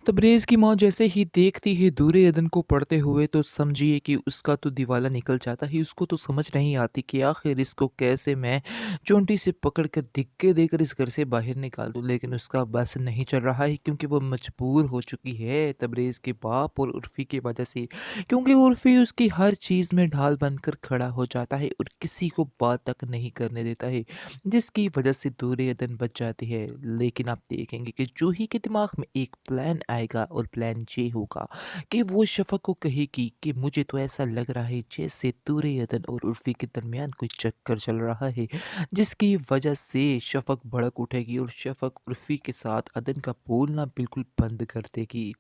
तबरेज़ की माँ जैसे ही देखती है दूरे अदन को पढ़ते हुए तो समझिए कि उसका तो दिवाला निकल जाता है। उसको तो समझ नहीं आती कि आखिर इसको कैसे मैं चोंटी से पकड़ कर धिक्के देकर इस घर से बाहर निकाल दूँ। लेकिन उसका बस नहीं चल रहा है क्योंकि वो मजबूर हो चुकी है तबरेज़ के बाप और उर्फ़ी की वजह से। क्योंकि उर्फ़ी उसकी हर चीज़ में ढाल बनकर खड़ा हो जाता है और किसी को बात तक नहीं करने देता है, जिसकी वजह से दूरे अदन बच जाती है। लेकिन आप देखेंगे कि जूही के दिमाग में एक प्लान आएगा और प्लान ये होगा कि वो शफ़क़ को कहेगी कि मुझे तो ऐसा लग रहा है जैसे दूरे अदन और उर्फ़ी के दरमियान कोई चक्कर चल रहा है, जिसकी वजह से शफ़क़ भड़क उठेगी और शफ़क़ उर्फ़ी के साथ अदन का बोलना बिल्कुल बंद कर देगी।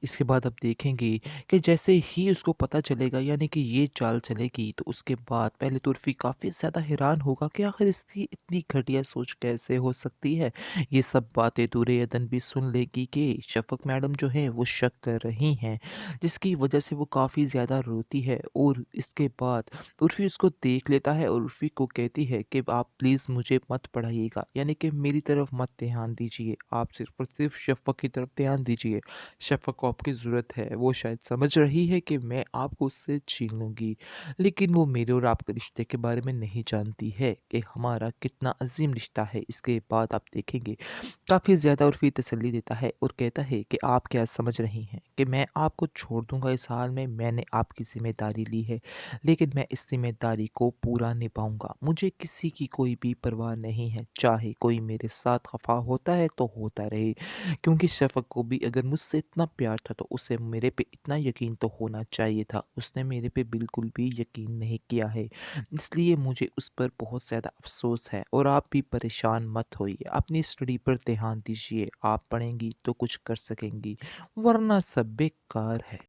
इसके बाद आप देखेंगे कि जैसे ही उसको पता चलेगा यानी कि ये चाल चलेगी तो उसके बाद पहले तो उर्फ़ी काफ़ी ज़्यादा हैरान होगा कि आखिर इसकी इतनी घटिया सोच कैसे हो सकती है। ये सब बातें दूरे अदन भी सुन लेगी कि शफ़क़ मैडम जो है वो शक कर रही हैं, जिसकी वजह से वो काफ़ी ज़्यादा रोती है और इसके बाद उर्फ़ी उसको देख लेता है और उर्फ़ी को कहती है कि आप प्लीज़ मुझे मत पढ़ाइएगा, यानी कि मेरी तरफ मत ध्यान दीजिए, आप सिर्फ़ और सिर्फ़ शफ़क़ की तरफ ध्यान दीजिए। शफ़क़ को आपकी ज़रूरत है, वो शायद समझ रही है कि मैं आपको उससे छीन लूँगी, लेकिन वो मेरे और आपके रिश्ते के बारे में नहीं जानती है कि हमारा कितना अज़ीम रिश्ता है। इसके बाद आप देखेंगे काफ़ी ज़्यादा उर्फ़ी तसल्ली देता है और कहता है कि आप क्या समझ रही हैं कि मैं आपको छोड़ दूँगा इस हाल में, मैंने आपकी ज़िम्मेदारी ली है, लेकिन मैं इस ज़िम्मेदारी को पूरा निभाऊँगा। मुझे किसी की कोई भी परवाह नहीं है, चाहे कोई मेरे साथ ख़फ़ा होता है तो होता रहे। क्योंकि शफ़क़ को भी अगर मुझसे इतना प्यार था तो उसे मेरे पे इतना यकीन तो होना चाहिए था। उसने मेरे पे बिल्कुल भी यकीन नहीं किया है। इसलिए मुझे उस पर बहुत ज़्यादा अफ़सोस है और आप भी परेशान मत होइए। अपनी स्टडी पर ध्यान दीजिए। आप पढ़ेंगी तो कुछ कर सकेंगी, वरना सब बेकार है।